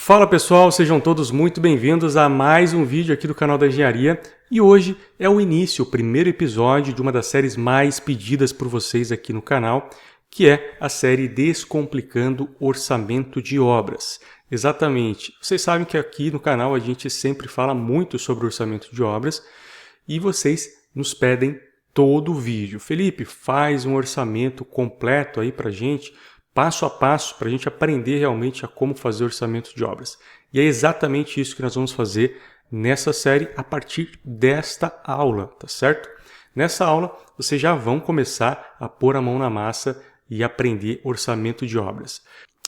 Fala pessoal, sejam todos muito bem-vindos a mais um vídeo aqui do canal da Engenharia e hoje é o início, o primeiro episódio de uma das séries mais pedidas por vocês aqui no canal, que é a série Descomplicando Orçamento de Obras. Exatamente, vocês sabem que aqui no canal a gente sempre fala muito sobre orçamento de obras e vocês nos pedem todo o vídeo. Felipe, faz um orçamento completo aí pra gente, passo a passo, para a gente aprender realmente a como fazer orçamento de obras. E é exatamente isso que nós vamos fazer nessa série a partir desta aula, tá certo? Nessa aula, vocês já vão começar a pôr a mão na massa e aprender orçamento de obras.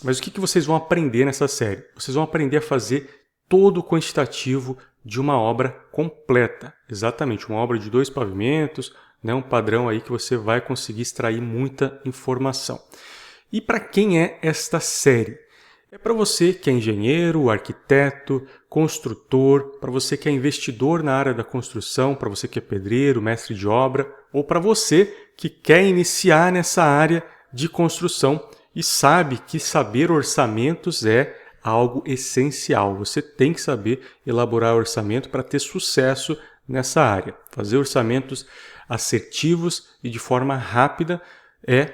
Mas o que vocês vão aprender nessa série? Vocês vão aprender a fazer todo o quantitativo de uma obra completa. Exatamente, uma obra de 2 pavimentos, né, um padrão aí que você vai conseguir extrair muita informação. E para quem é esta série? É para você que é engenheiro, arquiteto, construtor, para você que é investidor na área da construção, para você que é pedreiro, mestre de obra, ou para você que quer iniciar nessa área de construção e sabe que saber orçamentos é algo essencial. Você tem que saber elaborar orçamento para ter sucesso nessa área. Fazer orçamentos assertivos e de forma rápida é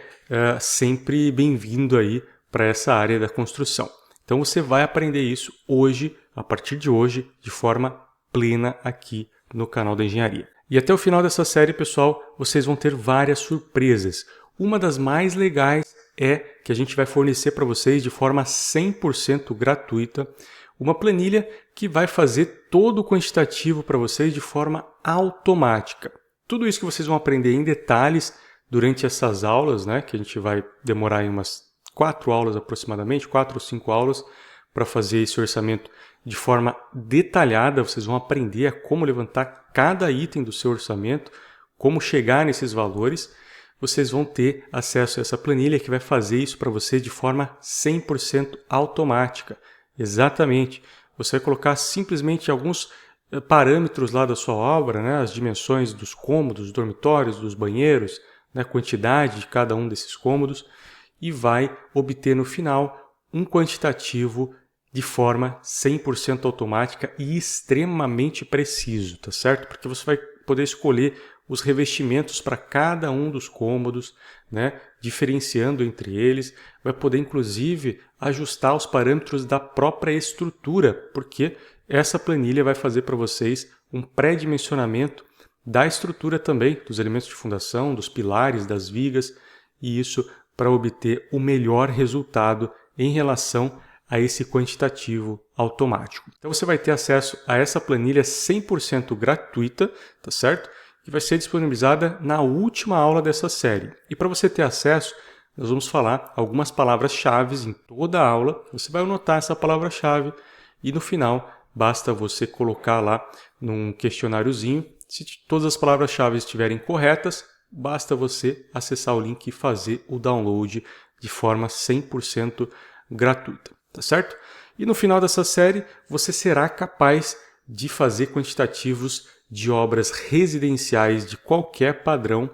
sempre bem-vindo aí para essa área da construção. Então você vai aprender isso hoje, a partir de hoje, de forma plena aqui no canal da Engenharia. E até o final dessa série, pessoal, vocês vão ter várias surpresas. Uma das mais legais é que a gente vai fornecer para vocês de forma 100% gratuita uma planilha que vai fazer todo o quantitativo para vocês de forma automática. Tudo isso que vocês vão aprender em detalhes durante essas aulas, né, que a gente vai demorar em umas 4 aulas aproximadamente, 4 ou 5 aulas, para fazer esse orçamento de forma detalhada. Vocês vão aprender a como levantar cada item do seu orçamento, como chegar nesses valores. Vocês vão ter acesso a essa planilha que vai fazer isso para você de forma 100% automática. Exatamente. Você vai colocar simplesmente alguns parâmetros lá da sua obra, né, as dimensões dos cômodos, dos dormitórios, dos banheiros, a quantidade de cada um desses cômodos e vai obter no final um quantitativo de forma 100% automática e extremamente preciso, tá certo? Porque você vai poder escolher os revestimentos para cada um dos cômodos, né? Diferenciando entre eles, vai poder inclusive ajustar os parâmetros da própria estrutura, porque essa planilha vai fazer para vocês um pré-dimensionamento da estrutura também, dos elementos de fundação, dos pilares, das vigas, e isso para obter o melhor resultado em relação a esse quantitativo automático. Então você vai ter acesso a essa planilha 100% gratuita, tá certo? Que vai ser disponibilizada na última aula dessa série. E para você ter acesso, nós vamos falar algumas palavras-chave em toda a aula. Você vai anotar essa palavra-chave e no final basta você colocar lá num questionáriozinho. Se todas as palavras-chave estiverem corretas, basta você acessar o link e fazer o download de forma 100% gratuita, tá certo? E no final dessa série, você será capaz de fazer quantitativos de obras residenciais de qualquer padrão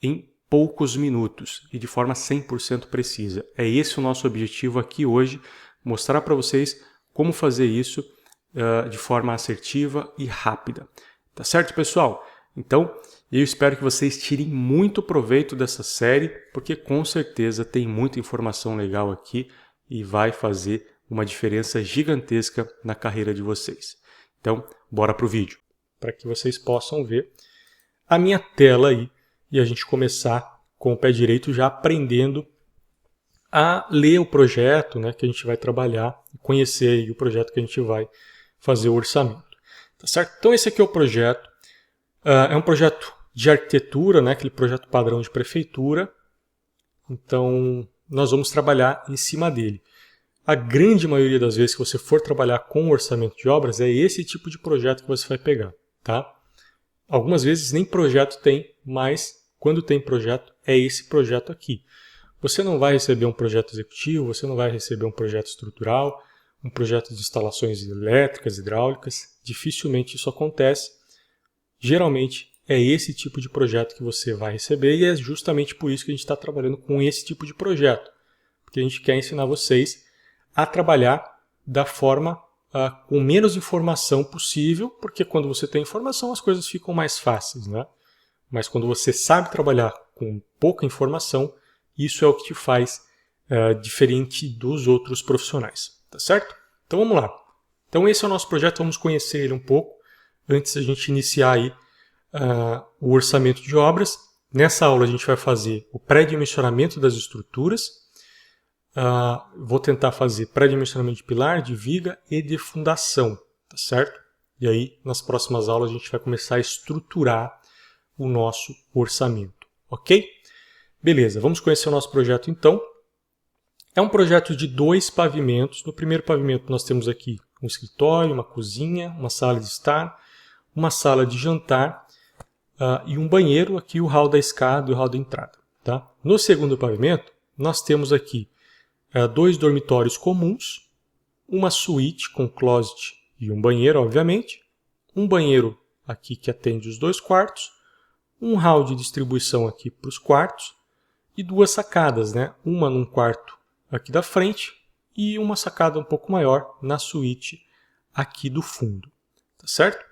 em poucos minutos e de forma 100% precisa. É esse o nosso objetivo aqui hoje, mostrar para vocês como fazer isso de forma assertiva e rápida. Tá certo, pessoal? Então, eu espero que vocês tirem muito proveito dessa série, porque com certeza tem muita informação legal aqui e vai fazer uma diferença gigantesca na carreira de vocês. Então, bora pro vídeo, para que vocês possam ver a minha tela aí e a gente começar com o pé direito já aprendendo a ler o projeto, né, que a gente vai trabalhar, conhecer aí o projeto que a gente vai fazer o orçamento. Tá certo? Então esse aqui é o projeto. É um projeto de arquitetura, né? Aquele projeto padrão de prefeitura. Então nós vamos trabalhar em cima dele. A grande maioria das vezes que você for trabalhar com orçamento de obras é esse tipo de projeto que você vai pegar. Tá? Algumas vezes nem projeto tem, mas quando tem projeto é esse projeto aqui. Você não vai receber um projeto executivo, você não vai receber um projeto estrutural, um projeto de instalações elétricas, hidráulicas. Dificilmente isso acontece. Geralmente é esse tipo de projeto que você vai receber e é justamente por isso que a gente está trabalhando com esse tipo de projeto. Porque a gente quer ensinar vocês a trabalhar da forma com menos informação possível, porque quando você tem informação as coisas ficam mais fáceis, né? Mas quando você sabe trabalhar com pouca informação, isso é o que te faz diferente dos outros profissionais, tá certo? Então vamos lá. Então esse é o nosso projeto, vamos conhecer ele um pouco antes da gente iniciar aí o orçamento de obras. Nessa aula a gente vai fazer o pré-dimensionamento das estruturas. Vou tentar fazer pré-dimensionamento de pilar, de viga e de fundação, tá certo? E aí nas próximas aulas a gente vai começar a estruturar o nosso orçamento, ok? Beleza, vamos conhecer o nosso projeto então. É um projeto de 2 pavimentos. No primeiro pavimento nós temos aqui um escritório, uma cozinha, uma sala de estar, uma sala de jantar e um banheiro, aqui o hall da escada e o hall da entrada. Tá? No segundo pavimento nós temos aqui 2 dormitórios comuns, uma suíte com closet e um banheiro, obviamente, um banheiro aqui que atende os 2 quartos, um hall de distribuição aqui para os quartos e 2 sacadas, né? Uma num quarto aqui da frente e uma sacada um pouco maior na suíte aqui do fundo, tá certo?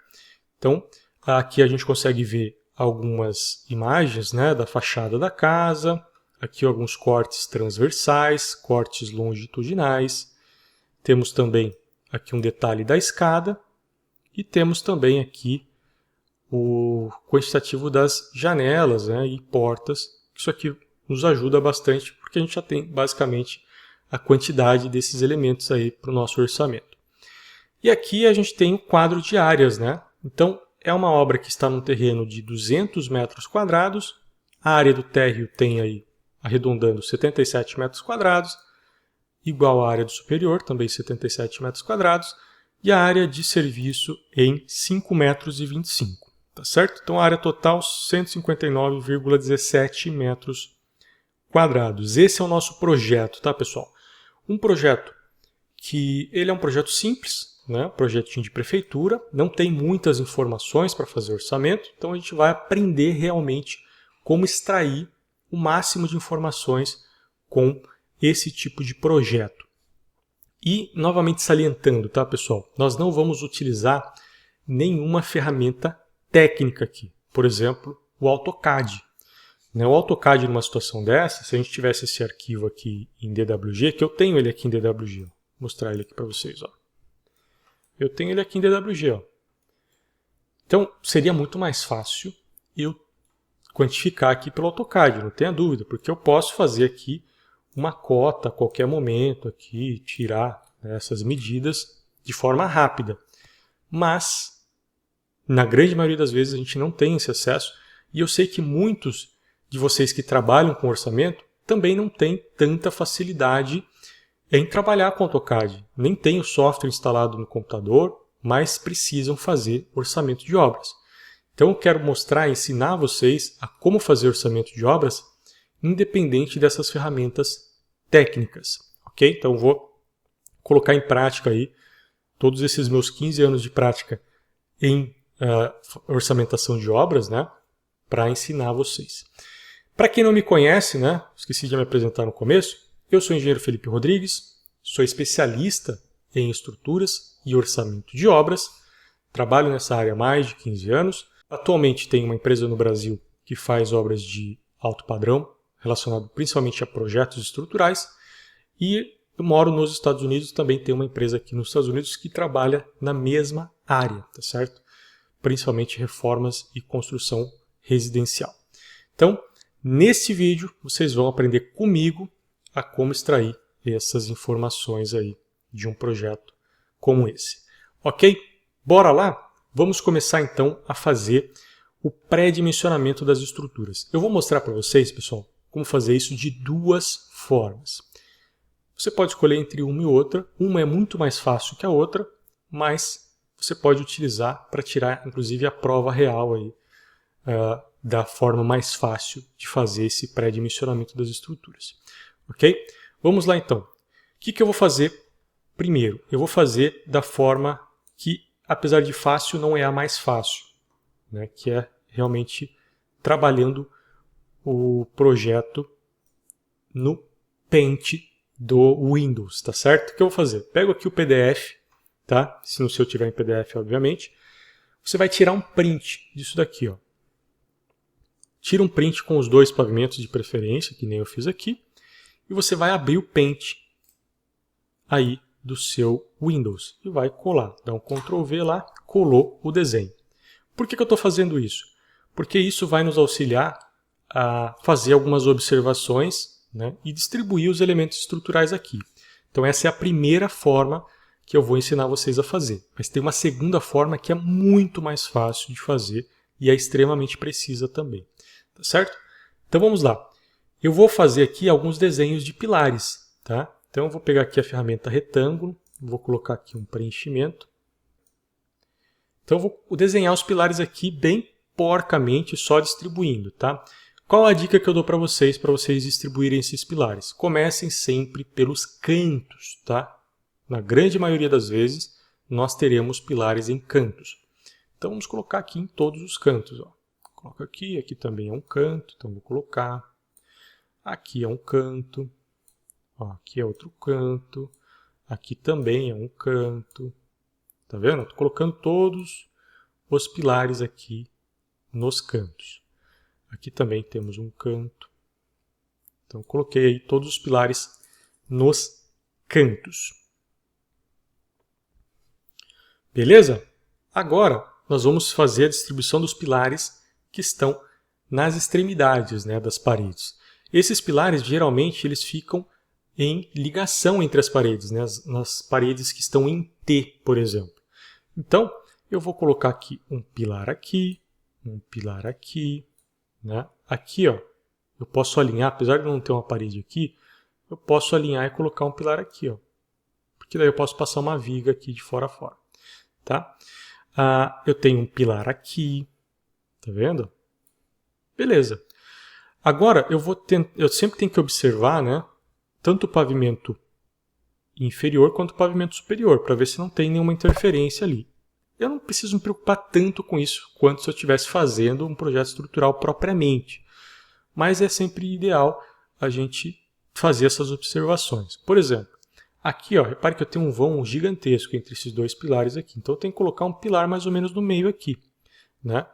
Então, aqui a gente consegue ver algumas imagens, né, da fachada da casa, aqui alguns cortes transversais, cortes longitudinais, temos também aqui um detalhe da escada e temos também aqui o quantitativo das janelas, né, e portas. Isso aqui nos ajuda bastante porque a gente já tem basicamente a quantidade desses elementos aí para o nosso orçamento. E aqui a gente tem o quadro de áreas, né? Então é uma obra que está num terreno de 200 metros quadrados, a área do térreo tem aí, arredondando, 77 metros quadrados, igual à área do superior, também 77 metros quadrados, e a área de serviço em 5,25 metros, tá certo? Então a área total 159,17 metros quadrados. Esse é o nosso projeto, tá, pessoal? Um projeto que ele é um projeto simples, né? Projetinho de prefeitura, não tem muitas informações para fazer orçamento, então a gente vai aprender realmente como extrair o máximo de informações com esse tipo de projeto. E, novamente salientando, tá, pessoal? Nós não vamos utilizar nenhuma ferramenta técnica aqui. Por exemplo, o AutoCAD. O AutoCAD, numa situação dessa, se a gente tivesse esse arquivo aqui em DWG, que eu tenho ele aqui em DWG, ó. Vou mostrar ele aqui para vocês. Ó. Eu tenho ele aqui em DWG. Ó. Então, seria muito mais fácil eu quantificar aqui pelo AutoCAD, não tenha dúvida, porque eu posso fazer aqui uma cota a qualquer momento, aqui, tirar, né, essas medidas de forma rápida. Mas, na grande maioria das vezes, a gente não tem esse acesso, e eu sei que muitos de vocês que trabalham com orçamento também não têm tanta facilidade em trabalhar com AutoCAD. Nem tem o software instalado no computador, mas precisam fazer orçamento de obras. Então eu quero mostrar, ensinar vocês a como fazer orçamento de obras independente dessas ferramentas técnicas. Ok? Então eu vou colocar em prática aí todos esses meus 15 anos de prática em orçamentação de obras, né, para ensinar vocês. Para quem não me conhece, né, esqueci de me apresentar no começo, eu sou o engenheiro Felipe Rodrigues, sou especialista em estruturas e orçamento de obras, trabalho nessa área há mais de 15 anos, atualmente tenho uma empresa no Brasil que faz obras de alto padrão, relacionado principalmente a projetos estruturais, e eu moro nos Estados Unidos, também tenho uma empresa aqui nos Estados Unidos que trabalha na mesma área, tá certo? Principalmente reformas e construção residencial. Então, nesse vídeo, vocês vão aprender comigo a como extrair essas informações aí de um projeto como esse. Ok? Bora lá? Vamos começar então a fazer o pré-dimensionamento das estruturas. Eu vou mostrar para vocês, pessoal, como fazer isso de 2 formas. Você pode escolher entre uma e outra. Uma é muito mais fácil que a outra, mas você pode utilizar para tirar, inclusive, a prova real aí, da forma mais fácil de fazer esse pré-dimensionamento das estruturas. Ok? Vamos lá então. O que eu vou fazer primeiro? Eu vou fazer da forma que, apesar de fácil, não é a mais fácil, né? Que é realmente trabalhando o projeto no Paint do Windows, tá certo? O que eu vou fazer? Pego aqui o PDF, tá? Se no seu tiver em PDF, obviamente. Você vai tirar um print disso daqui, ó. Tira um print com os dois pavimentos de preferência, que nem eu fiz aqui. E você vai abrir o Paint aí do seu Windows. E vai colar. Dá um Ctrl V lá, colou o desenho. Por que eu estou fazendo isso? Porque isso vai nos auxiliar a fazer algumas observações, né, e distribuir os elementos estruturais aqui. Então essa é a primeira forma que eu vou ensinar vocês a fazer. Mas tem uma segunda forma que é muito mais fácil de fazer e é extremamente precisa também. Tá certo? Então vamos lá. Eu vou fazer aqui alguns desenhos de pilares. Tá? Então eu vou pegar aqui a ferramenta retângulo, vou colocar aqui um preenchimento. Então eu vou desenhar os pilares aqui bem porcamente, só distribuindo. Tá? Qual a dica que eu dou para vocês distribuírem esses pilares? Comecem sempre pelos cantos. Tá? Na grande maioria das vezes, nós teremos pilares em cantos. Então vamos colocar aqui em todos os cantos. Ó. Coloco aqui, aqui também é um canto, então vou colocar. Aqui é um canto, ó, aqui é outro canto, aqui também é um canto. Tá vendo? Estou colocando todos os pilares aqui nos cantos. Aqui também temos um canto. Então coloquei aí todos os pilares nos cantos. Beleza? Agora nós vamos fazer a distribuição dos pilares que estão nas extremidades, né, das paredes. Esses pilares, geralmente, eles ficam em ligação entre as paredes, né, nas paredes que estão em T, por exemplo. Então, eu vou colocar aqui um pilar aqui, né? Aqui, ó, eu posso alinhar, apesar de não ter uma parede aqui, eu posso alinhar e colocar um pilar aqui, ó, porque daí eu posso passar uma viga aqui de fora a fora. Tá? Eu tenho um pilar aqui, tá vendo? Beleza. Agora eu sempre tenho que observar, né, tanto o pavimento inferior quanto o pavimento superior, para ver se não tem nenhuma interferência ali. Eu não preciso me preocupar tanto com isso quanto se eu estivesse fazendo um projeto estrutural propriamente. Mas é sempre ideal a gente fazer essas observações. Por exemplo, aqui, ó, repare que eu tenho um vão gigantesco entre esses dois pilares aqui. Então eu tenho que colocar um pilar mais ou menos no meio aqui, né?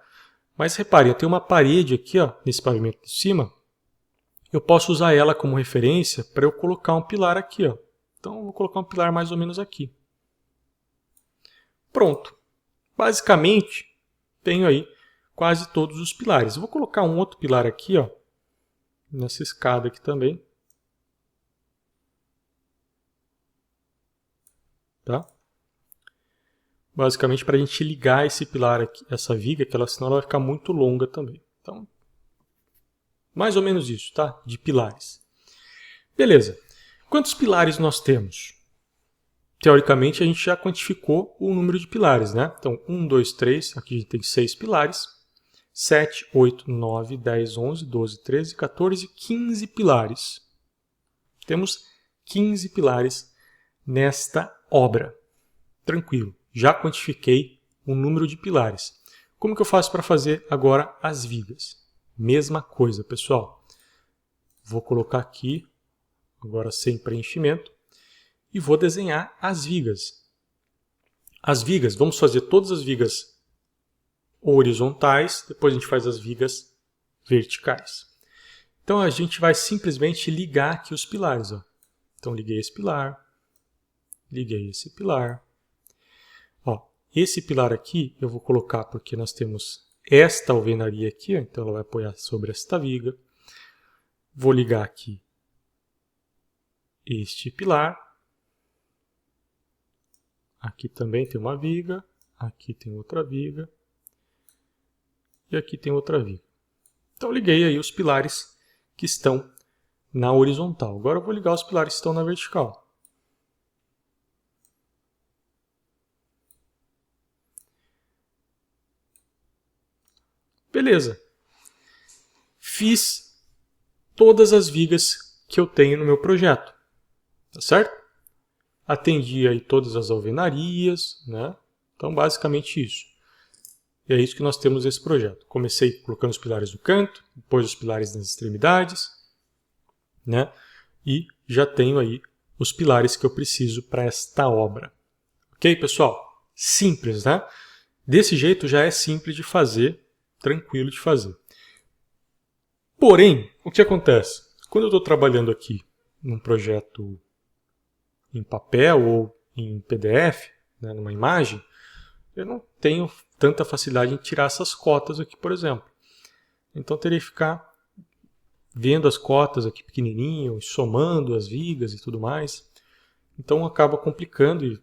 Mas repare, eu tenho uma parede aqui, ó, nesse pavimento de cima. Eu posso usar ela como referência para eu colocar um pilar aqui, ó. Então eu vou colocar um pilar mais ou menos aqui. Pronto. Basicamente, tenho aí quase todos os pilares. Eu vou colocar um outro pilar aqui, ó, nessa escada aqui também. Tá? Basicamente para a gente ligar esse pilar aqui, essa viga, que senão ela vai ficar muito longa também. Então, mais ou menos isso, tá? De pilares. Beleza. Quantos pilares nós temos? Teoricamente, a gente já quantificou o número de pilares, né? Então, 1, 2, 3, aqui a gente tem 6 pilares. 7, 8, 9, 10, 11, 12, 13, 14, 15 pilares. Temos 15 pilares nesta obra. Tranquilo. Já quantifiquei o número de pilares. Como que eu faço para fazer agora as vigas? Mesma coisa, pessoal. Vou colocar aqui, agora sem preenchimento, e vou desenhar as vigas. As vigas, vamos fazer todas as vigas horizontais, depois a gente faz as vigas verticais. Então a gente vai simplesmente ligar aqui os pilares. Ó. Então liguei esse pilar, liguei esse pilar. Ó, esse pilar aqui eu vou colocar porque nós temos esta alvenaria aqui, ó, então ela vai apoiar sobre esta viga. Vou ligar aqui este pilar. Aqui também tem uma viga, aqui tem outra viga e aqui tem outra viga. Então liguei aí os pilares que estão na horizontal. Agora eu vou ligar os pilares que estão na vertical. Beleza. Fiz todas as vigas que eu tenho no meu projeto. Tá certo? Atendi aí todas as alvenarias, né? Então, basicamente isso. E é isso que nós temos nesse projeto. Comecei colocando os pilares no canto, depois os pilares nas extremidades, né? E já tenho aí os pilares que eu preciso para esta obra. Ok, pessoal? Simples, né? Desse jeito já é simples de fazer, tranquilo de fazer. Porém, o que acontece? Quando eu estou trabalhando aqui num projeto em papel ou em PDF, né, numa imagem, eu não tenho tanta facilidade em tirar essas cotas aqui, por exemplo. Então, eu teria que ficar vendo as cotas aqui pequenininho, somando as vigas e tudo mais. Então, acaba complicando e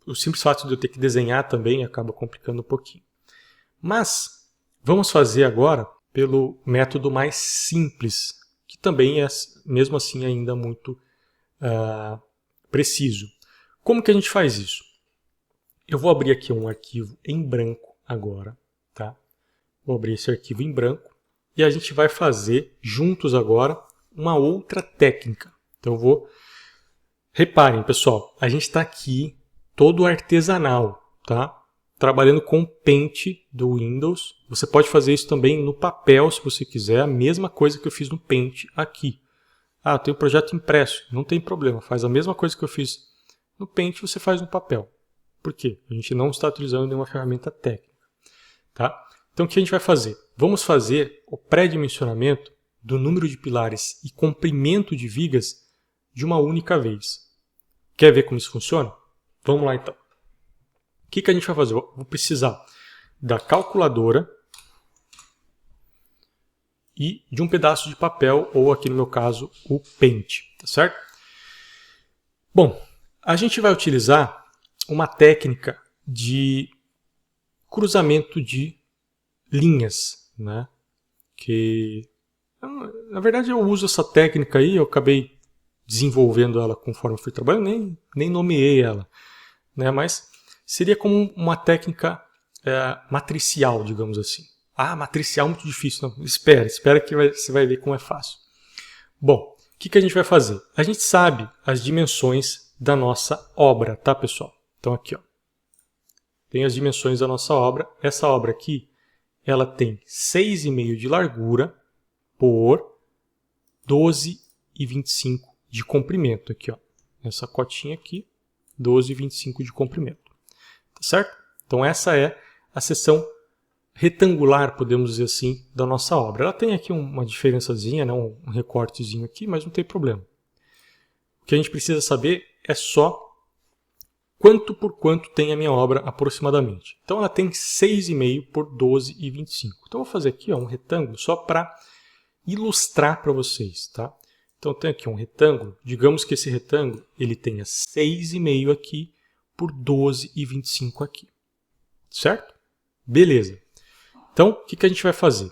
o simples fato de eu ter que desenhar também acaba complicando um pouquinho. Mas, vamos fazer agora pelo método mais simples, que também é, mesmo assim, ainda muito preciso. Como que a gente faz isso? Eu vou abrir aqui um arquivo em branco agora, tá? Vou abrir esse arquivo em branco e a gente vai fazer juntos agora uma outra técnica. Então eu vou... Reparem, pessoal, a gente está aqui todo artesanal, tá? Trabalhando com o Paint do Windows. Você pode fazer isso também no papel, se você quiser, a mesma coisa que eu fiz no Paint aqui. Ah, eu tenho um projeto impresso, não tem problema, faz a mesma coisa que eu fiz no Paint, você faz no papel. Por quê? A gente não está utilizando nenhuma ferramenta técnica. Tá? Então o que a gente vai fazer? Vamos fazer o pré-dimensionamento do número de pilares e comprimento de vigas de uma única vez. Quer ver como isso funciona? Vamos lá então. O que a gente vai fazer? Eu vou precisar da calculadora e de um pedaço de papel, ou aqui no meu caso, o Paint. Tá certo? Bom, a gente vai utilizar uma técnica de cruzamento de linhas, né? Que, na verdade, eu uso essa técnica aí, eu acabei desenvolvendo ela conforme fui trabalhando, nem nomeei ela, né? Mas seria como uma técnica matricial, digamos assim. Ah, matricial é muito difícil. Não, espera que você vai ver como é fácil. Bom, o que a gente vai fazer? A gente sabe as dimensões da nossa obra, tá, pessoal? Então aqui, ó, tem as dimensões da nossa obra. Essa obra aqui, ela tem 6,5 de largura por 12,25 de comprimento. Aqui, ó, essa cotinha aqui, 12,25 de comprimento. Tá certo? Então essa é a seção retangular, podemos dizer assim, da nossa obra. Ela tem aqui uma diferençazinha, né, um recortezinho aqui, mas não tem problema. O que a gente precisa saber é só quanto por quanto tem a minha obra aproximadamente. Então ela tem 6,5 por 12,25. Então eu vou fazer aqui, ó, um retângulo só para ilustrar para vocês, tá? Então tem aqui um retângulo, digamos que esse retângulo ele tenha 6,5 aqui por 12,25 aqui. Certo? Beleza. Então, o que a gente vai fazer?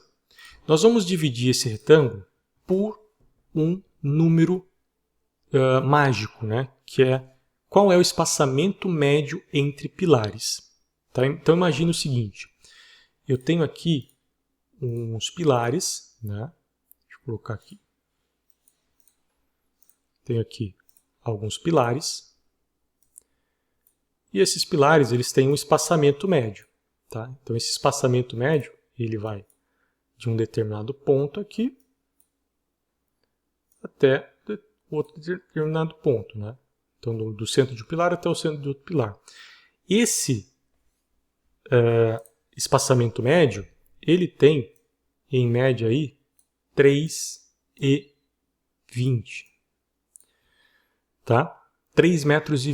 Nós vamos dividir esse retângulo por um número mágico, né? Que é qual é o espaçamento médio entre pilares. Tá? Então, imagine o seguinte. Eu tenho aqui uns pilares, né? Deixa eu colocar aqui. Tenho aqui alguns pilares. E esses pilares eles têm um espaçamento médio. Tá? Então, esse espaçamento médio ele vai de um determinado ponto aqui até outro determinado ponto. Né? Então, do centro de um pilar até o centro de outro pilar. Esse espaçamento médio, ele tem, em média, aí, 3,20. Tá? 3,20 metros.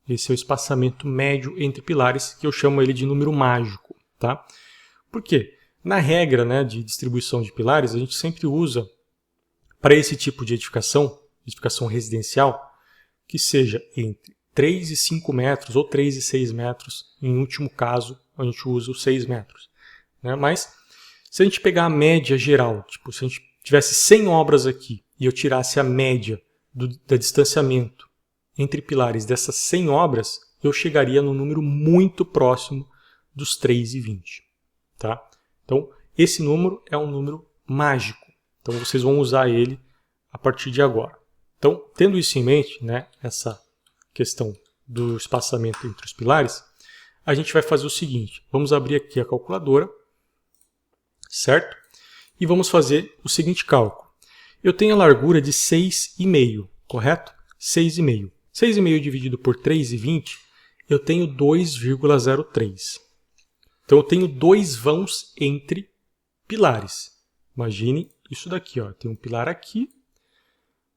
Esse é o espaçamento médio entre pilares, que eu chamo ele de número mágico. Tá? Por quê? Na regra, né, de distribuição de pilares, a gente sempre usa, para esse tipo de edificação residencial, que seja entre 3 e 5 metros ou 3 e 6 metros. Em último caso, a gente usa os 6 metros. Né? Mas, se a gente pegar a média geral, tipo, se a gente tivesse 100 obras aqui e eu tirasse a média do distanciamento entre pilares dessas 100 obras, eu chegaria no número muito próximo dos 3,20. Tá? Então, esse número é um número mágico. Então, vocês vão usar ele a partir de agora. Então, tendo isso em mente, né, essa questão do espaçamento entre os pilares, a gente vai fazer o seguinte. Vamos abrir aqui a calculadora, certo? E vamos fazer o seguinte cálculo. Eu tenho a largura de 6,5, correto? 6,5. 6,5 dividido por 3,20, eu tenho 2,03. Então eu tenho 2 vãos entre pilares. Imagine isso daqui, ó. Tem um pilar aqui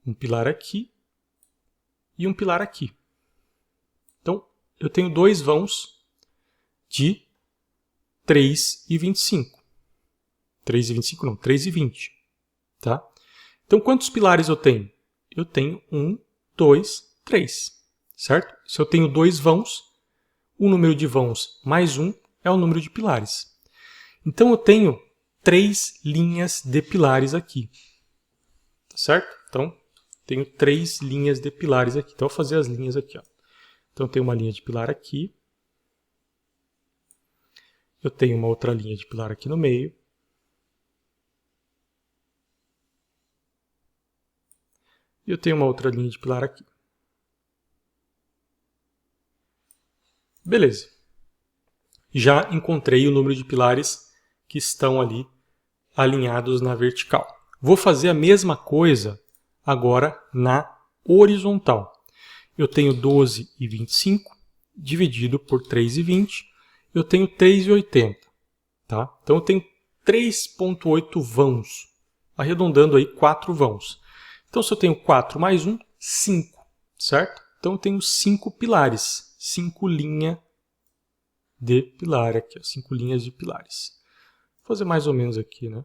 e um pilar aqui. Então eu tenho 2 vãos de 3,25. 3,25 não, 3,20. Tá? Então quantos pilares eu tenho? Eu tenho 1, 2, 3. Certo? Se eu tenho 2 vãos, o número de vãos mais 1 é o número de pilares. Então eu tenho 3 linhas de pilares aqui. Tá certo? Então, tenho 3 linhas de pilares aqui. Então, eu vou fazer as linhas aqui. Ó. Então, eu tenho uma linha de pilar aqui. Eu tenho uma outra linha de pilar aqui no meio. E eu tenho uma outra linha de pilar aqui. Beleza. Já encontrei o número de pilares que estão ali alinhados na vertical. Vou fazer a mesma coisa agora na horizontal. Eu tenho 12,25 dividido por 3,20. Eu tenho 3,80. Tá? Então eu tenho 3,8 vãos. Arredondando aí 4 vãos. Então se eu tenho 4 mais 1, 5. Certo? Então eu tenho 5 pilares. 5 linhas de pilar aqui. 5 linhas de pilares. Vou fazer mais ou menos aqui, né?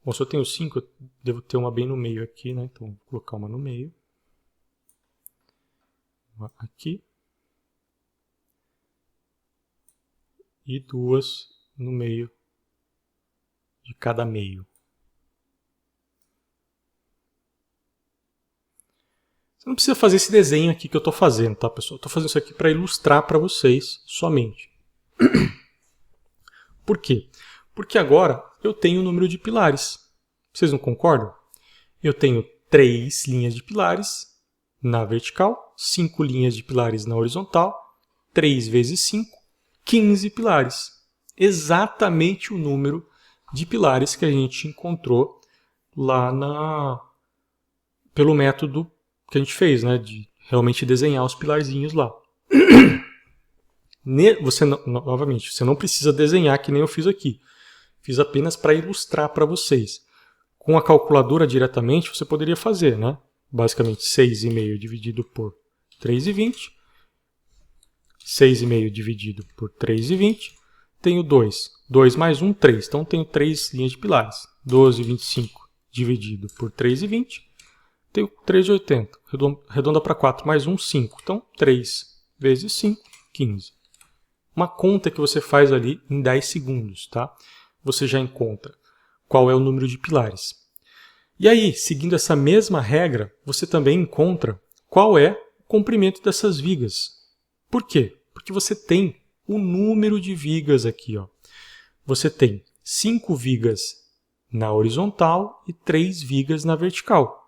Bom, se eu tenho 5, eu devo ter uma bem no meio aqui, né? Então, vou colocar uma no meio. Uma aqui. E 2 no meio de cada meio. Você não precisa fazer esse desenho aqui que eu estou fazendo, tá, pessoal? Estou fazendo isso aqui para ilustrar para vocês somente. Por quê? Porque agora eu tenho o número de pilares. Vocês não concordam? Eu tenho 3 linhas de pilares na vertical, 5 linhas de pilares na horizontal, 3 vezes 5, 15 pilares. Exatamente o número de pilares que a gente encontrou lá pelo método que a gente fez, né, de realmente desenhar os pilarzinhos lá. Novamente, você não precisa desenhar que nem eu fiz aqui. Fiz apenas para ilustrar para vocês. Com a calculadora diretamente, você poderia fazer, né? Basicamente, 6,5 dividido por 3,20. 6,5 dividido por 3,20. Tenho 2. 2 mais 1, 3. Então, tenho 3 linhas de pilares. 12,25 dividido por 3,20. Tenho 3,80. Redonda para 4 mais 1, 5. Então, 3 vezes 5, 15. Uma conta que você faz ali em 10 segundos, tá? Você já encontra qual é o número de pilares. E aí, seguindo essa mesma regra, você também encontra qual é o comprimento dessas vigas. Por quê? Porque você tem o número de vigas aqui. Ó. Você tem 5 vigas na horizontal e 3 vigas na vertical.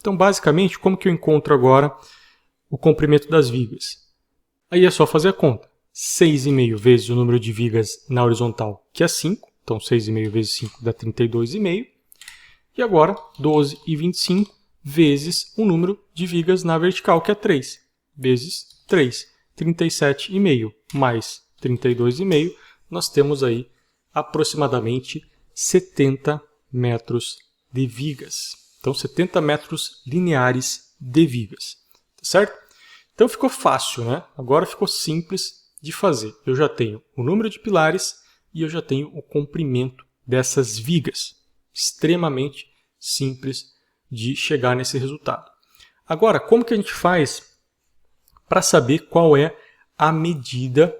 Então, basicamente, como que eu encontro agora o comprimento das vigas? Aí é só fazer a conta. 6,5 vezes o número de vigas na horizontal, que é 5. Então, 6,5 vezes 5 dá 32,5. E agora, 12,25 vezes o número de vigas na vertical, que é 3. Vezes 3. 37,5 mais 32,5. Nós temos aí aproximadamente 70 metros de vigas. Então, 70 metros lineares de vigas. Tá certo? Então, ficou fácil, né? Agora ficou simples de fazer. Eu já tenho o número de pilares e eu já tenho o comprimento dessas vigas. Extremamente simples de chegar nesse resultado. Agora, como que a gente faz para saber qual é a medida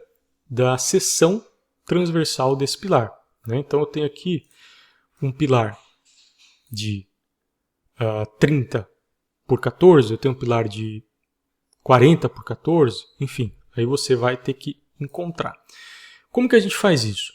da seção transversal desse pilar? Né? Então, eu tenho aqui um pilar de 30 por 14, eu tenho um pilar de 40 por 14, enfim, aí você vai ter que encontrar. Como que a gente faz isso?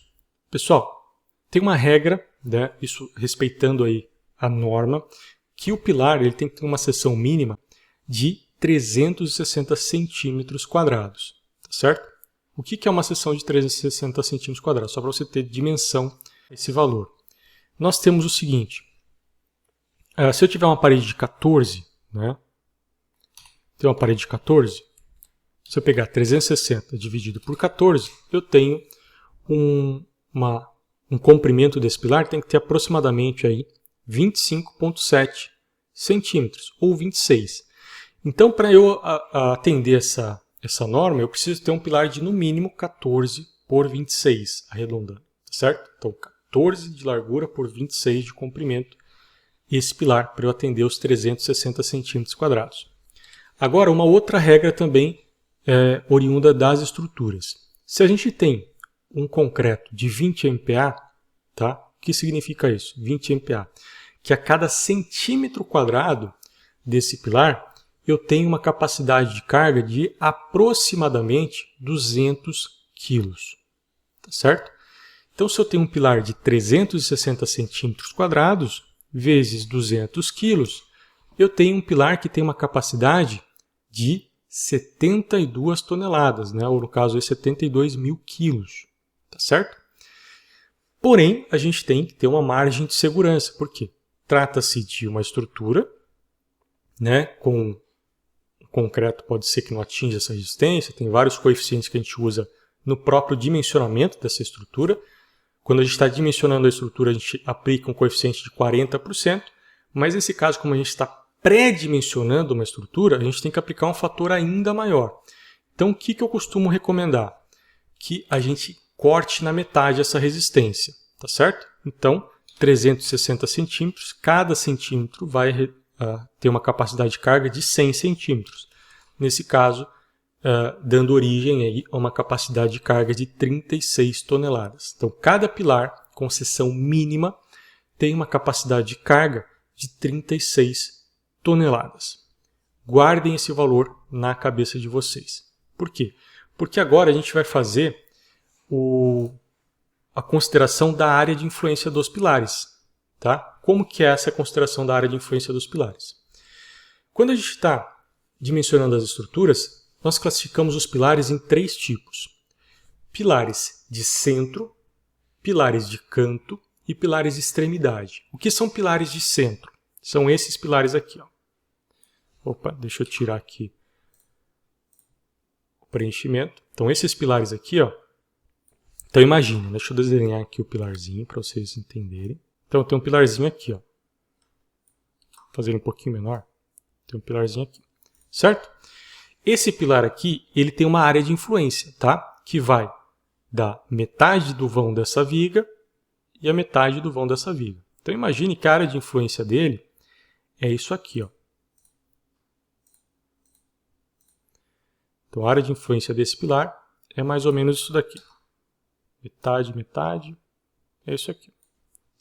Pessoal, tem uma regra, né, isso respeitando aí a norma, que o pilar ele tem que ter uma seção mínima de 360 centímetros quadrados, tá certo? O que é uma seção de 360 centímetros quadrados? Só para você ter dimensão esse valor. Nós temos o seguinte, se eu tiver uma parede de 14, né? Tem uma parede de 14. Se eu pegar 360 dividido por 14, eu tenho um comprimento desse pilar, tem que ter aproximadamente aí 25,7 centímetros, ou 26. Então, para eu atender essa norma, eu preciso ter um pilar de no mínimo 14 por 26, arredondando, certo? Então, 14 de largura por 26 de comprimento, esse pilar para eu atender os 360 centímetros quadrados. Agora, uma outra regra também oriunda das estruturas. Se a gente tem um concreto de 20 MPa, tá? O que significa isso? 20 MPa. Que a cada centímetro quadrado desse pilar, eu tenho uma capacidade de carga de aproximadamente 200 quilos. Tá certo? Então, se eu tenho um pilar de 360 centímetros quadrados, vezes 200 quilos, eu tenho um pilar que tem uma capacidade de 72 toneladas, né? Ou no caso, 72 mil quilos. Tá certo? Porém, a gente tem que ter uma margem de segurança. Por quê? Trata-se de uma estrutura, né? Com concreto pode ser que não atinja essa resistência, tem vários coeficientes que a gente usa no próprio dimensionamento dessa estrutura. Quando a gente está dimensionando a estrutura, a gente aplica um coeficiente de 40%, mas nesse caso, como a gente está pré-dimensionando uma estrutura, a gente tem que aplicar um fator ainda maior. Então, o que eu costumo recomendar? Que a gente corte na metade essa resistência, tá certo? Então, 360 centímetros, cada centímetro vai ter uma capacidade de carga de 100 centímetros. Nesse caso, dando origem aí a uma capacidade de carga de 36 toneladas. Então, cada pilar, com seção mínima, tem uma capacidade de carga de 36 toneladas. Guardem esse valor na cabeça de vocês. Por quê? Porque agora a gente vai fazer a consideração da área de influência dos pilares. Tá? Como que é essa consideração da área de influência dos pilares? Quando a gente está dimensionando as estruturas, nós classificamos os pilares em 3 tipos. Pilares de centro, pilares de canto e pilares de extremidade. O que são pilares de centro? São esses pilares aqui. Ó. Opa, deixa eu tirar aqui o preenchimento. Então, esses pilares aqui, ó. Então, imagina, deixa eu desenhar aqui o pilarzinho para vocês entenderem. Então, tem um pilarzinho aqui, ó. Vou fazer um pouquinho menor. Tem um pilarzinho aqui, certo? Esse pilar aqui, ele tem uma área de influência, tá? Que vai da metade do vão dessa viga e a metade do vão dessa viga. Então, imagine que a área de influência dele é isso aqui, ó. Então, a área de influência desse pilar é mais ou menos isso daqui. Metade, metade, é isso aqui.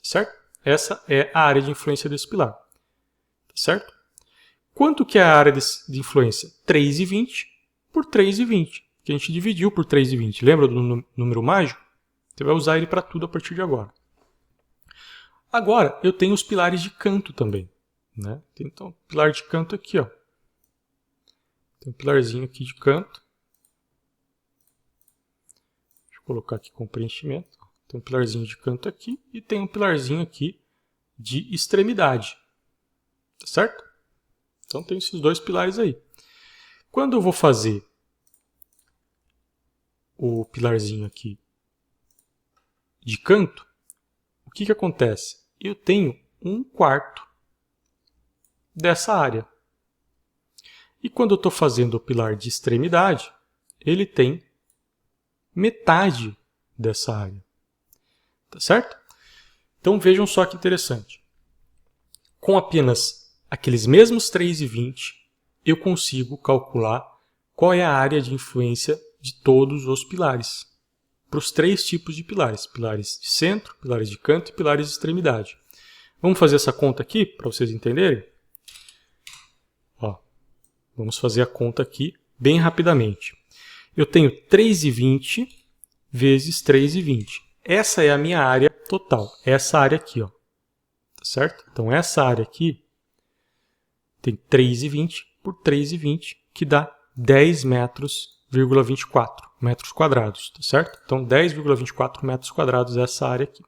Certo? Essa é a área de influência desse pilar. Certo? Quanto que é a área de influência? 3,20 por 3,20. Que a gente dividiu por 3,20. Lembra do número mágico? Você vai usar ele para tudo a partir de agora. Agora, eu tenho os pilares de canto também. Né? Tem, então, pilar de canto aqui. Ó. Tem um pilarzinho aqui de canto. Deixa eu colocar aqui com preenchimento. Tem um pilarzinho de canto aqui e tem um pilarzinho aqui de extremidade. Tá certo? Então tem esses 2 pilares aí. Quando eu vou fazer o pilarzinho aqui de canto, o que acontece? Eu tenho 1/4 dessa área. E quando eu estou fazendo o pilar de extremidade, ele tem metade dessa área. Tá certo? Então vejam só que interessante. Com apenas aqueles mesmos 3,20, eu consigo calcular qual é a área de influência de todos os pilares. Para os 3 tipos de pilares. Pilares de centro, pilares de canto e pilares de extremidade. Vamos fazer essa conta aqui para vocês entenderem? Ó, vamos fazer a conta aqui bem rapidamente. Eu tenho 3,20 vezes 3,20. Essa é a minha área total. Essa área aqui, ó. Tá certo? Então, essa área aqui tem 3,20 por 3,20, que dá 10,24 metros quadrados. Tá certo? Então, 10,24 metros quadrados é essa área aqui.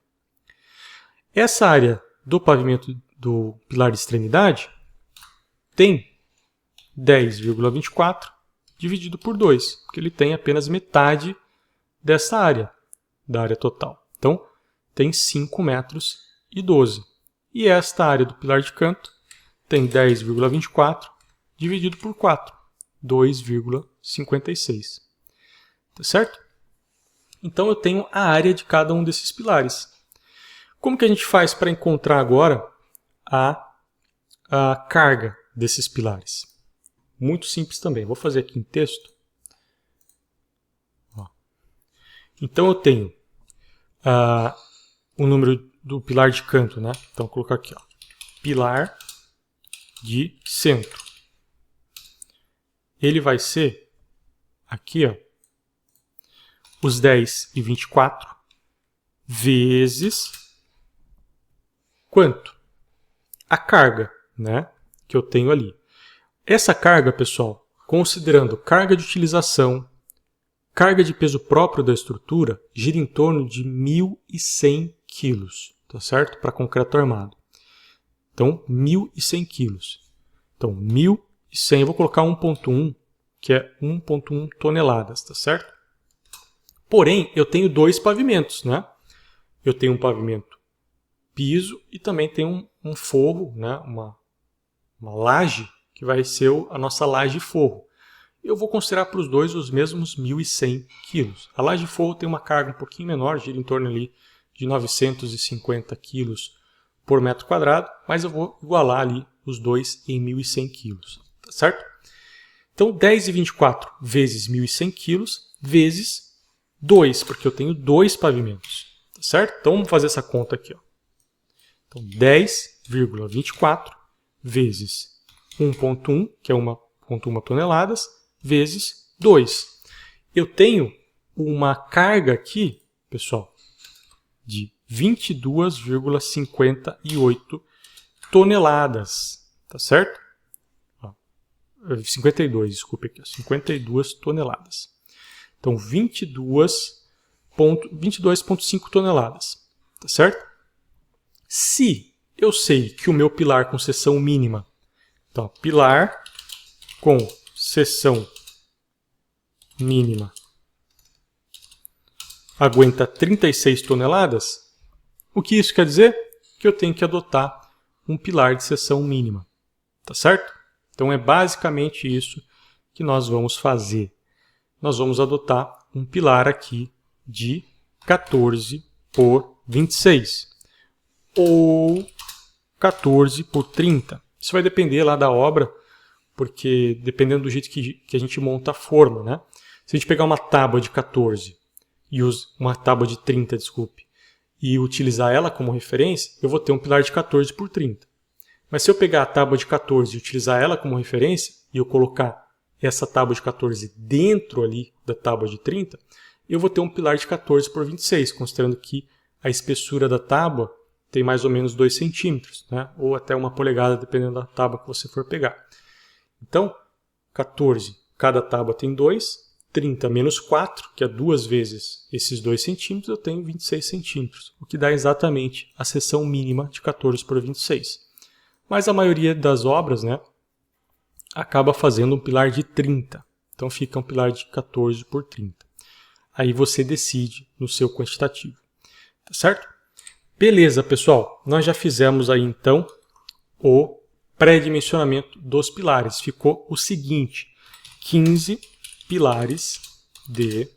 Essa área do pavimento do pilar de extremidade tem 10,24 dividido por 2, porque ele tem apenas metade dessa área, da área total. Então, tem 5 metros e 12. E esta área do pilar de canto tem 10,24 dividido por 4, 2,56. Tá certo? Então, eu tenho a área de cada um desses pilares. Como que a gente faz para encontrar agora a carga desses pilares? Muito simples também. Vou fazer aqui em texto. Ó. Então, eu tenho o número do pilar de canto, né? Então, vou colocar aqui, ó, pilar de centro. Ele vai ser aqui, ó, os 10,24 vezes quanto? A carga, né, que eu tenho ali. Essa carga, pessoal, considerando carga de utilização, carga de peso próprio da estrutura, gira em torno de 1.100 quilos, tá certo? Para concreto armado. Então, 1.100 quilos. Então, 1.100, eu vou colocar 1,1, que é 1,1 toneladas, tá certo? Porém, eu tenho dois pavimentos, né? Eu tenho um pavimento piso e também tenho um forro, né? Uma laje, que vai ser a nossa laje forro. Eu vou considerar para os dois os mesmos 1.100 quilos. A laje forro tem uma carga um pouquinho menor, gira em torno ali de 950 quilos por metro quadrado, mas eu vou igualar ali os dois em 1.100 quilos, tá certo? Então, 10,24 vezes 1.100 quilos vezes 2, porque eu tenho dois pavimentos, tá certo? Então, vamos fazer essa conta aqui, ó. Então, 10,24 vezes 1,1, que é 1,1 toneladas, vezes 2. Eu tenho uma carga aqui, pessoal, de 22,58 toneladas, tá certo? 52, desculpe aqui, 52 toneladas. Então, 22,5 toneladas, tá certo? Se eu sei que o meu pilar com seção mínima, então, pilar com seção mínima aguenta 36 toneladas, o que isso quer dizer? Que eu tenho que adotar um pilar de seção mínima, tá certo? Então, é basicamente isso que nós vamos fazer. Nós vamos adotar um pilar aqui de 14 por 26 ou 14 por 30. Isso vai depender lá da obra, porque dependendo do jeito que a gente monta a forma, né? Se a gente pegar uma tábua de 14 e uma tábua de 30, desculpe, e utilizar ela como referência, eu vou ter um pilar de 14 por 30. Mas se eu pegar a tábua de 14 e utilizar ela como referência, e eu colocar essa tábua de 14 dentro ali da tábua de 30, eu vou ter um pilar de 14 por 26, considerando que a espessura da tábua tem mais ou menos 2 centímetros, né? Ou até 1 polegada, dependendo da tábua que você for pegar. Então, 14, cada tábua tem 2, 30 menos 4, que é 2 vezes esses 2 centímetros, eu tenho 26 centímetros, o que dá exatamente a seção mínima de 14 por 26. Mas a maioria das obras, né, acaba fazendo um pilar de 30. Então fica um pilar de 14 por 30. Aí você decide no seu quantitativo. Tá certo? Beleza, pessoal. Nós já fizemos aí então o pré-dimensionamento dos pilares. Ficou o seguinte: 15 pilares de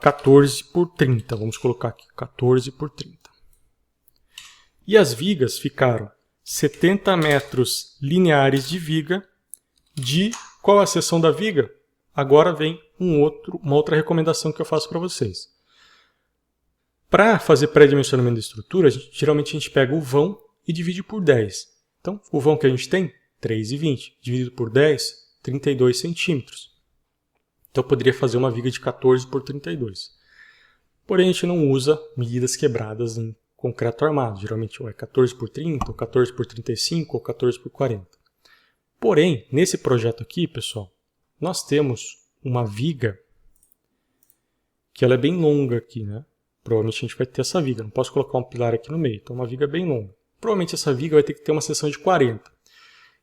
14 por 30. Vamos colocar aqui 14 por 30. E as vigas ficaram 70 metros lineares de viga. De qual a seção da viga? Agora vem uma outra recomendação que eu faço para vocês. Para fazer pré-dimensionamento da estrutura, geralmente a gente pega o vão e divide por 10. Então, o vão que a gente tem, 3,20. Dividido por 10, 32 centímetros. Então, eu poderia fazer uma viga de 14 por 32. Porém, a gente não usa medidas quebradas em concreto armado. Geralmente ou é 14 por 30, ou 14 por 35, ou 14 por 40. Porém, nesse projeto aqui, pessoal, nós temos uma viga que ela é bem longa aqui, né? Provavelmente a gente vai ter essa viga. Não posso colocar um pilar aqui no meio. Então, uma viga bem longa. Provavelmente essa viga vai ter que ter uma seção de 40.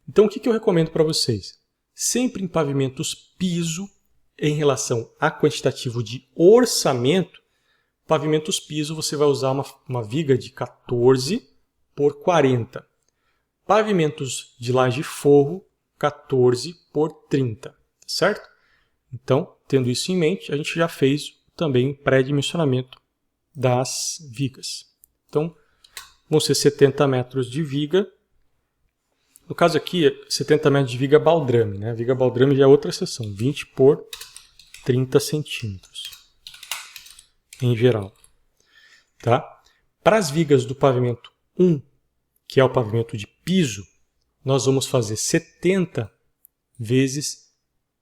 Então, o que eu recomendo para vocês? Sempre em pavimentos piso, em relação a quantitativo de orçamento, pavimentos piso você vai usar uma viga de 14 por 40. Pavimentos de laje forro, 14 por 30, certo? Então, tendo isso em mente, a gente já fez também o pré-dimensionamento das vigas. Então, vão ser 70 metros de viga. No caso aqui, 70 metros de viga baldrame, né? Viga baldrame já é outra seção, 20 por 30 centímetros, em geral. Tá? Para as vigas do pavimento 1, que é o pavimento de piso, nós vamos fazer 70 vezes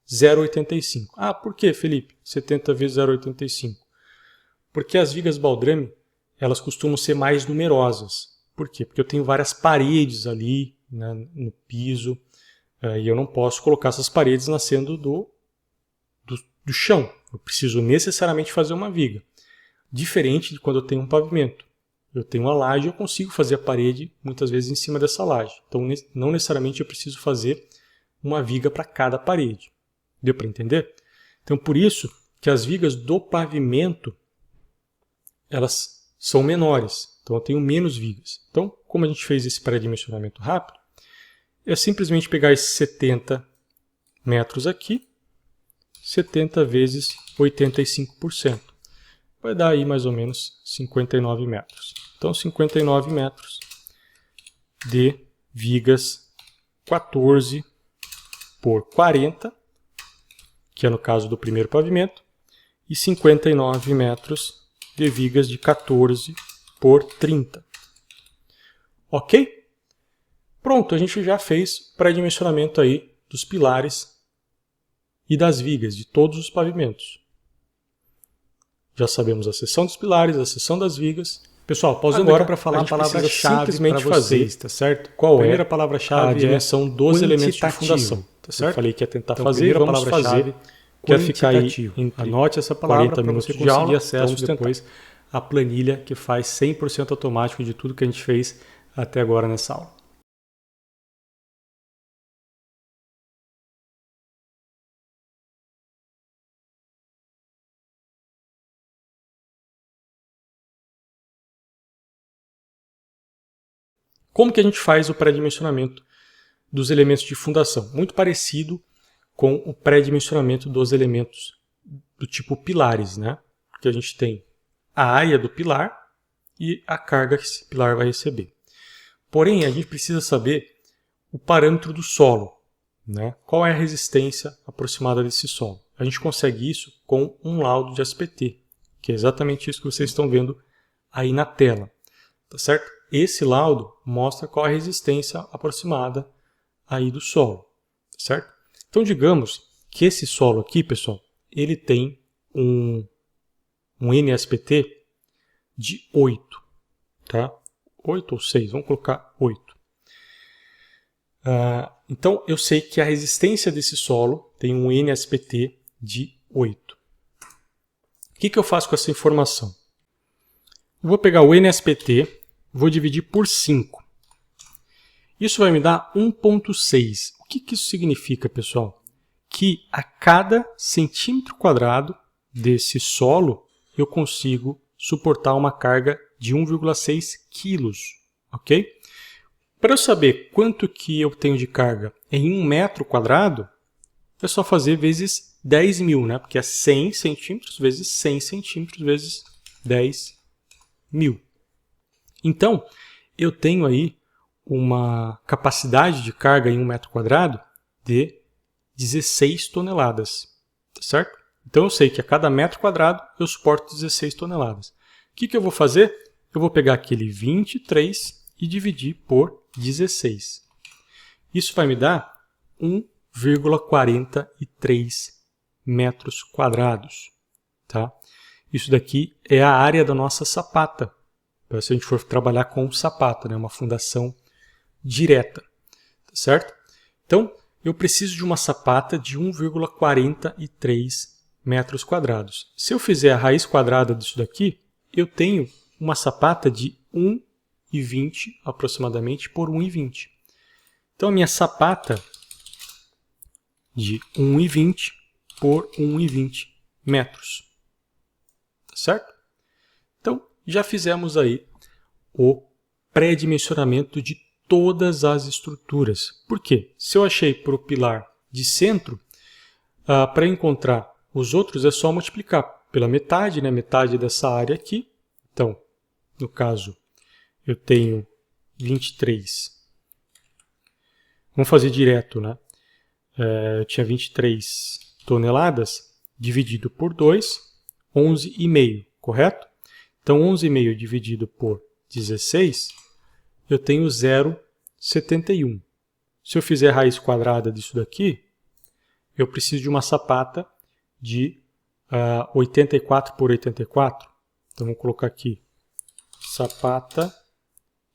0,85. Ah, por que, Felipe? 70 vezes 0,85. Porque as vigas baldrame, elas costumam ser mais numerosas. Por quê? Porque eu tenho várias paredes ali, né, no piso, e eu não posso colocar essas paredes nascendo do chão. Eu preciso necessariamente fazer uma viga. Diferente de quando eu tenho um pavimento. Eu tenho uma laje, eu consigo fazer a parede muitas vezes em cima dessa laje. Então, não necessariamente eu preciso fazer uma viga para cada parede. Deu para entender? Então, por isso que as vigas do pavimento, elas são menores. Então, eu tenho menos vigas. Então, como a gente fez esse pré-dimensionamento rápido, é simplesmente pegar esses 70 metros aqui, 70 vezes 85%. Vai dar aí mais ou menos 59 metros. Então, 59 metros de vigas 14 por 40, que é no caso do primeiro pavimento, e 59 metros de vigas de 14 por 30. Ok? Pronto, a gente já fez pré-dimensionamento aí dos pilares e das vigas de todos os pavimentos. Já sabemos a seção dos pilares, a seção das vigas. Pessoal, pausando agora para falar a palavra-chave para vocês, tá certo? Qual é? A primeira palavra-chave a dimensão dos elementos de fundação, tá certo? Eu falei que ia tentar fazer, vamos fazer. Quer ficar aí, anote essa palavra para você conseguir acesso depois à planilha que faz 100% automático de tudo que a gente fez até agora nessa aula. Como que a gente faz o pré-dimensionamento dos elementos de fundação? Muito parecido com o pré-dimensionamento dos elementos do tipo pilares, né? Porque a gente tem a área do pilar e a carga que esse pilar vai receber. Porém, a gente precisa saber o parâmetro do solo, né? Qual é a resistência aproximada desse solo? A gente consegue isso com um laudo de SPT, que é exatamente isso que vocês estão vendo aí na tela, tá certo? Esse laudo mostra qual é a resistência aproximada aí do solo, certo? Então, digamos que esse solo aqui, pessoal, ele tem um NSPT de 8, tá? 8 ou 6, vamos colocar 8. Então, eu sei que a resistência desse solo tem um NSPT de 8. O que eu faço com essa informação? Eu vou pegar o NSPT, vou dividir por 5. Isso vai me dar 1,6. O que isso significa, pessoal? Que a cada centímetro quadrado desse solo, eu consigo suportar uma carga de 1,6 quilos, ok? Para eu saber quanto que eu tenho de carga em 1 metro quadrado, é só fazer vezes 10.000, né? Porque é 100 centímetros vezes 100 centímetros vezes 10.000. Então, eu tenho aí uma capacidade de carga em 1 metro quadrado de 16 toneladas, tá certo? Então, eu sei que a cada metro quadrado eu suporto 16 toneladas. O que eu vou fazer? Eu vou pegar aquele 23 e dividir por 16. Isso vai me dar 1,43 metros quadrados, tá? Isso daqui é a área da nossa sapata. Se a gente for trabalhar com sapata, né? Uma fundação direta, tá certo? Então, eu preciso de uma sapata de 1,43 metros quadrados. Se eu fizer a raiz quadrada disso daqui, eu tenho uma sapata de 1,20 aproximadamente por 1,20. Então a minha sapata de 1,20 por 1,20 metros. Tá certo? Então já fizemos aí o pré-dimensionamento de todas as estruturas. Por quê? Se eu achei para o pilar de centro, para encontrar os outros é só multiplicar pela metade, né? Metade dessa área aqui. Então, no caso, eu tenho 23. Vamos fazer direto, né? Eu tinha 23 toneladas, dividido por 2, 11,5, correto? Então, 11,5 dividido por 16, eu tenho 0,71. Se eu fizer raiz quadrada disso daqui, eu preciso de uma sapata de 84 por 84. Então, vou colocar aqui sapata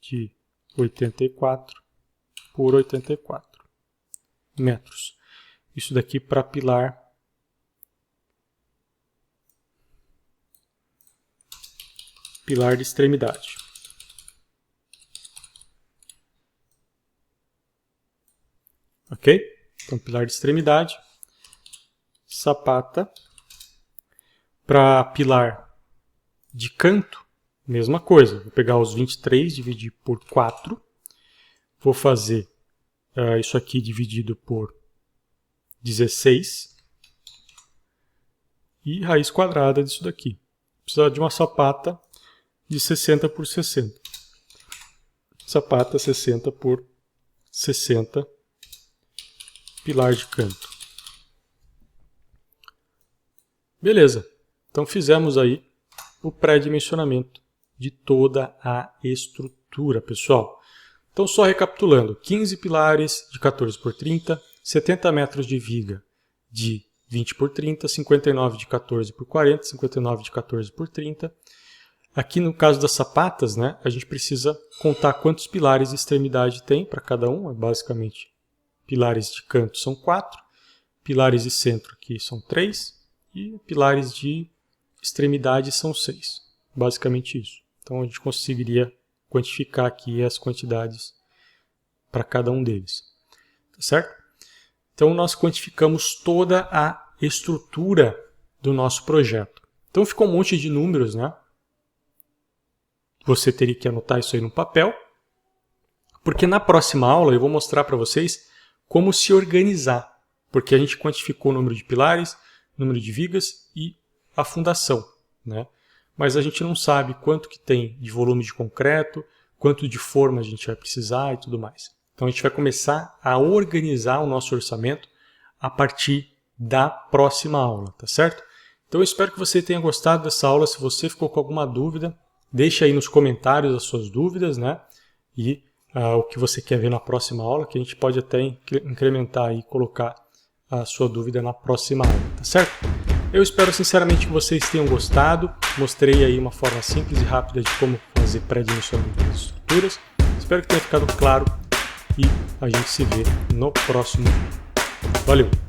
de 84 por 84 metros. Isso daqui para pilar de extremidade. Ok? Então, pilar de extremidade, sapata. Para pilar de canto, mesma coisa. Vou pegar os 23, dividir por 4. Vou fazer isso aqui dividido por 16. E raiz quadrada disso daqui. Precisa de uma sapata de 60 por 60. Sapata 60 por 60. Pilar de canto. Beleza. Então fizemos aí o pré-dimensionamento de toda a estrutura, pessoal. Então só recapitulando, 15 pilares de 14 por 30, 70 metros de viga de 20 por 30, 59 de 14 por 40, 59 de 14 por 30. Aqui no caso das sapatas, né, a gente precisa contar quantos pilares de extremidade tem para cada um. Basicamente, pilares de canto são 4, pilares de centro aqui são 3 e pilares de extremidade são 6. Basicamente isso. Então a gente conseguiria quantificar aqui as quantidades para cada um deles. Tá certo? Então nós quantificamos toda a estrutura do nosso projeto. Então ficou um monte de números, né? Você teria que anotar isso aí no papel, porque na próxima aula eu vou mostrar para vocês como se organizar, porque a gente quantificou o número de pilares, número de vigas e a fundação, né? Mas a gente não sabe quanto que tem de volume de concreto, quanto de forma a gente vai precisar e tudo mais. Então a gente vai começar a organizar o nosso orçamento a partir da próxima aula, tá certo? Então eu espero que você tenha gostado dessa aula. Se você ficou com alguma dúvida, deixa aí nos comentários as suas dúvidas, né? E o que você quer ver na próxima aula, que a gente pode até incrementar e colocar a sua dúvida na próxima aula, tá certo? Eu espero sinceramente que vocês tenham gostado. Mostrei aí uma forma simples e rápida de como fazer pré-dimensionamento das estruturas. Espero que tenha ficado claro e a gente se vê no próximo vídeo. Valeu!